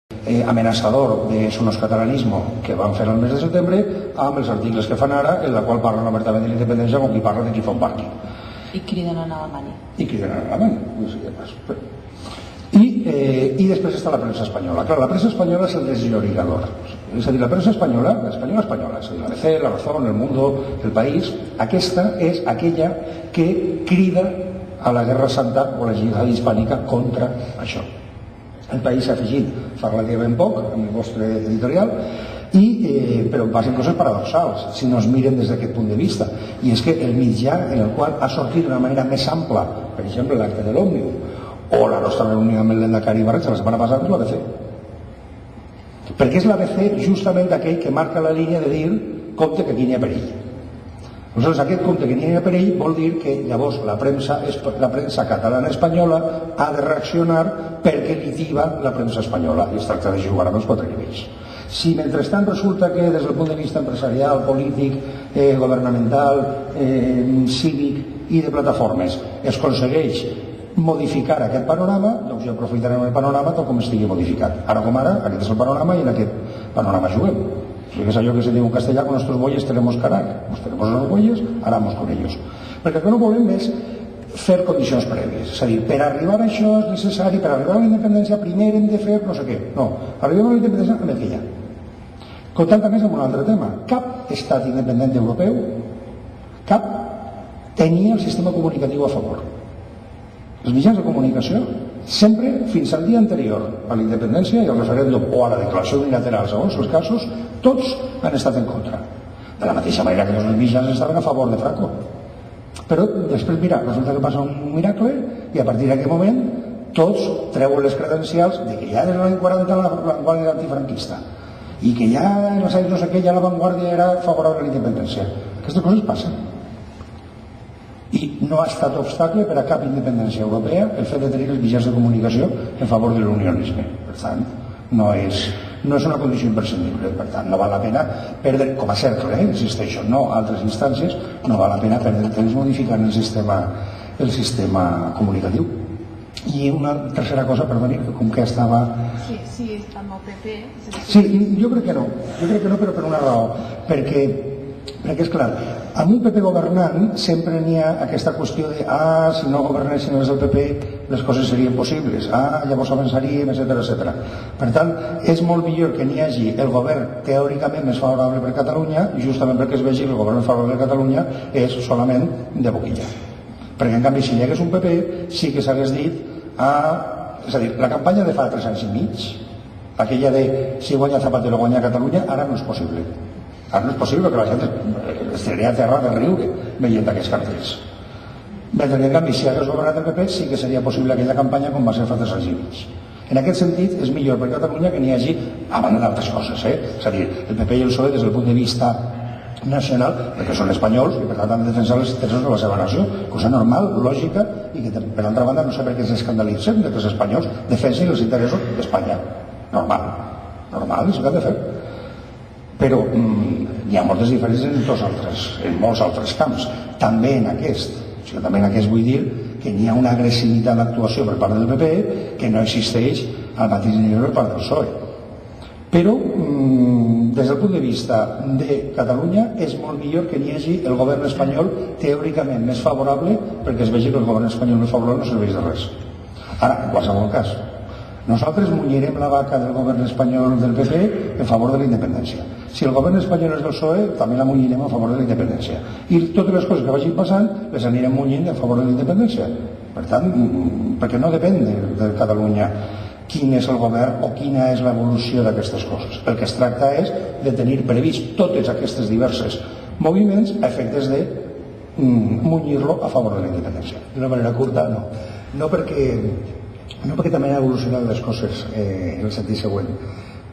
amenaçador de Somos Catalanismo que van fer el mes de setembre amb els articles que fan ara, en la qual parlen obertament de la independència com qui parla de qui fa un partit. I criden a Alemanya. I després està la premsa espanyola. Clar, la premsa espanyola és el desllorigador. És a dir, la premsa espanyola, és a dir, la ABC, la Razón, El Mundo, El País, aquesta és aquella que crida a la Guerra Santa o a la jihad hispànica contra això. El País s'ha afegit fa relativament poc en el vostre editorial, però passen coses paradoxals si no es miren des d'aquest punt de vista, i és que el mitjà en el qual ha sortit d'una manera més ampla, per exemple l'acte de l'Òmnium o la nostra reunió amb el Endacari Barreig la setmana passada, és l'ABC, perquè és l'ABC justament aquell que marca la línia de dir compte que aquí n'hi ha perill. Aleshores, aquest compte que n'hi ha perill vol dir que llavors la premsa catalana espanyola ha de reaccionar perquè li tiba la premsa espanyola, i es tracta de jugar amb els 4 nivells. Si mentrestant resulta que des del punt de vista empresarial, polític, governamental, cívic i de plataformes es aconsegueix modificar aquest panorama, doncs jo aprofitaré el panorama tal com estigui modificat. Ara com ara, aquest és el panorama i en aquest panorama juguem. És allò que se diu en castellà, con nuestros bueyes tenemos carar, nos tenemos los bueyes, haramos con ellos. Perquè el que no volem és fer condicions prèvies, és a dir, per arribar a això és necessari, per arribar a la independència primer hem de fer no sé què, no, arribem a la independència amb el que hi ha. Comptant també amb un altre tema, cap estat independent europeu, cap, tenia el sistema comunicatiu a favor. Els mitjans de comunicació sempre, fins al dia anterior a la independència i al referèndum o a la declaració unilateral, segons els casos, tots han estat en contra. De la mateixa manera que els mitjans estaven a favor de Franco. Però després, mira, resulta que passa un miracle i a partir d'aquest moment tots treuen les credencials de que ja des de l'any 40 l'avantguàrdia era antifranquista i que ja en els anys no sé què ja l'avantguàrdia era favorable a la independència. Aquestes coses passen. I no ha estat obstacle per a cap independència europea el fet de tenir els mitjans de comunicació en favor de l'unionisme. Per tant, no és una condició imprescindible. Per tant, no val la pena perdre, com a cercle, insisteixo, no altres instàncies, no val la pena perdre el temps modificant el sistema comunicatiu. I una tercera cosa, perdoni, com que estava... Sí, amb el PP... Sí, jo crec que no, però per una raó. Perquè és clar, amb un PP governant sempre n'hi ha aquesta qüestió de si no governessin els del PP les coses serien possibles, llavors avançaríem, etc. Per tant, és molt millor que n'hi hagi el govern teòricament més favorable per Catalunya, justament perquè es vegi que el govern més favorable per Catalunya és solament de boquilla. Perquè en canvi si hi hagués un PP sí que s'hagués dit és a dir, la campanya de fa 3 anys i mig, aquella de si guanya Zapatero guanya Catalunya, ara no és possible. Ara no és possible que la gent estaria a terra de riure veient aquests cartells. Mentre que en canvi si hagués governat el PP sí que seria possible aquella campanya com va ser fa 3 anys i mig. En aquest sentit és millor per Catalunya que n'hi hagi a banda d'altres coses, és a dir, el PP i el PSOE des del punt de vista nacional, perquè són espanyols i per tant han de defensar els interessos de la seva nació, cosa normal, lògica, i que per altra banda no sé per què s'escandalitzen que els espanyols defensin els interessos d'Espanya. Normal, és el que han de fer. Però hi ha moltes diferències en molts altres camps, també en aquest. També en aquest vull dir que n'hi ha una agressivitat d'actuació per part del PP que no existeix al mateix nivell per part del PSOE. Però des del punt de vista de Catalunya és molt millor que n'hi hagi el govern espanyol teòricament més favorable perquè es vegi que el govern espanyol més favorable no serveix de res. Ara, en qualsevol cas, nosaltres munyirem la vaca del govern espanyol del PP en favor de la independència. Si el govern espanyol és del PSOE, també la munyirem a favor de la independència. I totes les coses que vagin passant les anirem munyint a favor de la independència. Per tant, perquè no depèn de Catalunya quin és el govern o quina és l'evolució d'aquestes coses. El que es tracta és de tenir previst totes aquestes diverses moviments a efectes de munyir-lo a favor de la independència. D'una manera curta, no. No perquè també han evolucionat les coses en el sentit següent.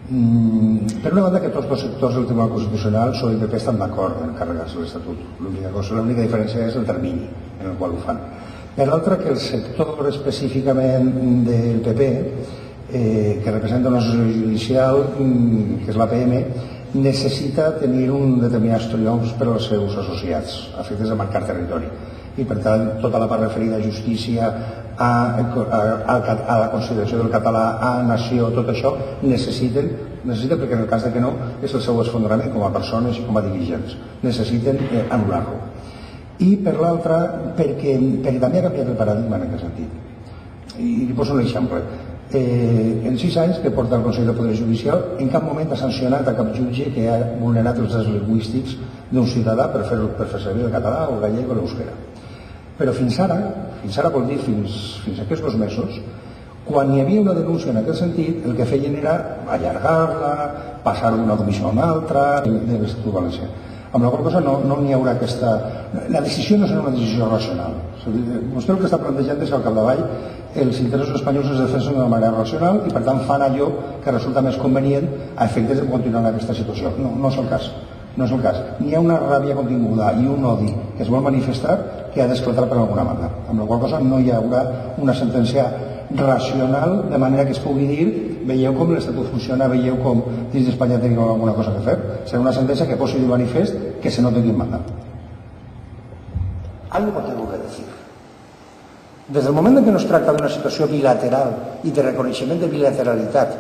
Per una banda que tots els sectors del Tribunal Constitucional, PSOE i PP estan d'acord en carregar-se l'Estatut. L'única diferència és el termini en el qual ho fan. Per l'altra que el sector específicament del PP, que representa una associació judicial, que és l'APM, necessita tenir un determinats triomfs per als seus associats, a efectes de marcar territori. I per tant, tota la part referida a justícia, a la consideració del català, a nació, tot això, necessiten, perquè en el cas de que no, és el seu esfondrament com a persones i com a dirigents. Necessiten anul·lar-lo. I per l'altra, perquè també ha canviat el paradigma en aquest sentit. I li poso un exemple. En 6 anys que porta el Consell del Poder Judicial, en cap moment ha sancionat a cap jutge que ha vulnerat els drets lingüístics d'un ciutadà per fer servir el català o el gallec o l'euskera. Però fins ara vol dir fins aquests 2 mesos, quan hi havia una denúncia en aquest sentit, el que feien era allargar-la, passar d'una comissió a una altra, de l'Estatut Valencià. Amb la qual cosa no n'hi haurà aquesta... La decisió no serà una decisió racional. Vostè el que està plantejant és que al capdavall els interessos espanyols es defensen d'una manera racional i per tant fan allò que resulta més convenient a efectes de continuar en aquesta situació. No és el cas. No és el cas. N'hi ha una ràbia continguda i un odi que es vol manifestar que ha d'esclatar per alguna banda. Amb la qual cosa no hi haurà una sentència racional de manera que es pugui dir veieu com l'Estatut funciona, veieu com dins d'Espanya tenim alguna cosa que fer. Serà una sentència que posi de manifest que se note quien manda. Algo tengo que decir. Desde el moment en què no es tracta d'una situació bilateral i de reconeixement de bilateralitat,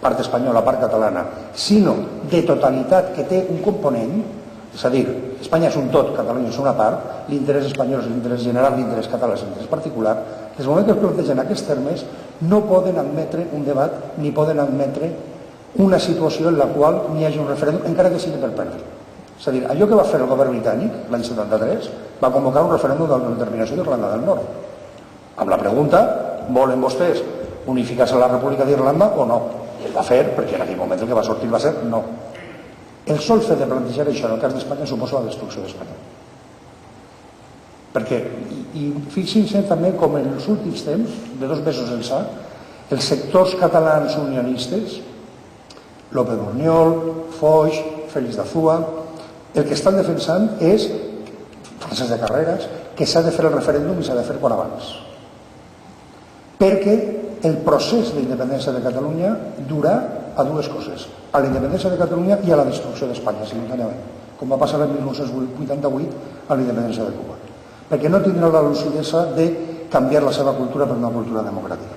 part espanyola, part catalana, sinó de totalitat que té un component, és a dir, Espanya és un tot, Catalunya és una part, l'interès espanyol és l'interès general, l'interès català és l'interès particular, des del moment que es plantegen aquests termes no poden admetre un debat ni poden admetre una situació en la qual n'hi hagi un referèndum, encara que sigui per perdre. És a dir, allò que va fer el govern britànic l'any 73 va convocar un referèndum d'autodeterminació d'Irlanda del Nord. Amb la pregunta, volen vostès unificar-se a la República d'Irlanda o no? I el va fer perquè en aquell moment el que va sortir va ser no. El sol fet de plantejar això en el cas d'Espanya suposa la destrucció d'Espanya. Perquè, i fixin-se també com en els últims temps, de 2 mesos ençà, els sectors catalans unionistes, López Borniol, Foix, Félix d'Azúa, el que estan defensant és, Francesc de Carreras, que s'ha de fer el referèndum i s'ha de fer quan abans. Perquè el procés d'independència de Catalunya durà a 2 coses, a la independència de Catalunya i a la destrucció d'Espanya, simultàniament, com va passar el 1988 a la independència de Cuba. Perquè no tindrà la lucidesa de canviar la seva cultura per una cultura democràtica.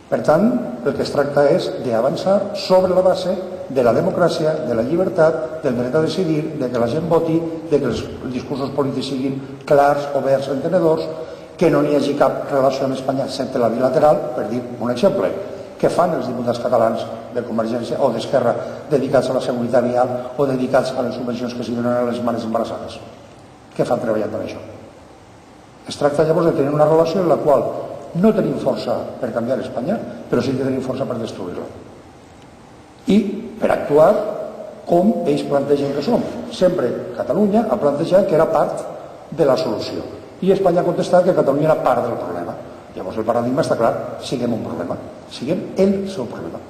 Per tant, el que es tracta és d'avançar sobre la base de la democràcia, de la llibertat, del dret a decidir, de que la gent voti, de que els discursos polítics siguin clars, oberts, entenedors, que no n'hi hagi cap relació amb Espanya excepte la bilateral, per dir un exemple, que fan els diputats catalans de Convergència o d'Esquerra dedicats a la seguretat vial o dedicats a les subvencions que s'hi donen a les mares embarassades. Què fan treballant en això? Es tracta llavors de tenir una relació en la qual no tenim força per canviar Espanya, però sí que tenim força per destruir-la. I per actuar com ells plantegen que som. Sempre Catalunya ha plantejat que era part de la solució. I Espanya ha contestat que Catalunya era part del problema. Llavors el paradigma està clar, siguem un problema, siguem el seu problema.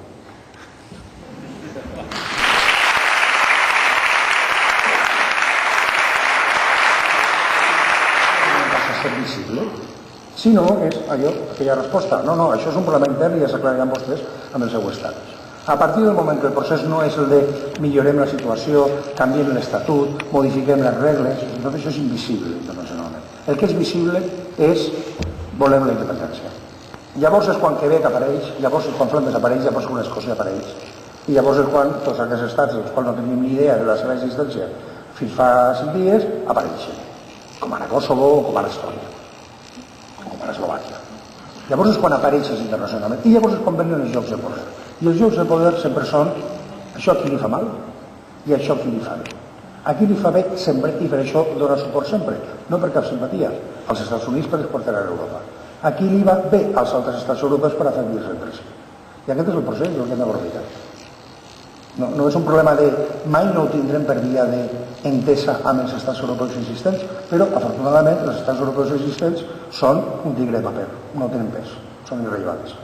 Si no, és allò, aquella resposta. No, això és un problema intern i ja s'aclariran vostès amb el seu estat. A partir del moment que el procés no és el de millorem la situació, canviem l'Estatut, modifiquem les regles, tot això és invisible internacionalment. El que és visible és volem la independència. Llavors és quan Quebec apareix, llavors és quan Flandes apareix, llavors és quan Escòcia apareix. I llavors és quan tots aquests estats, els quals no tenim ni idea de la seva existència fins fa 5 dies, apareixen. Com ara Kosovo o com ara Estònia. Com ara Eslovàquia. Llavors és quan apareixes internacionalment i llavors és quan venen els jocs de poder. I els jocs de poder sempre són això a qui li fa mal i això a qui li fa bé. A qui li fa bé sempre i per això dona suport sempre, no per cap simpatia, als Estats Units per exportar a Europa. A qui li va bé als altres estats europeus per afeblir-se el present. I aquest és el procés, el que hem d'aprofitar. No és un problema de mai no ho tindrem per via d'entesa amb els estats europeus existents, però afortunadament els estats europeus existents són un tigre de paper, no tenen pes, són irrellevants.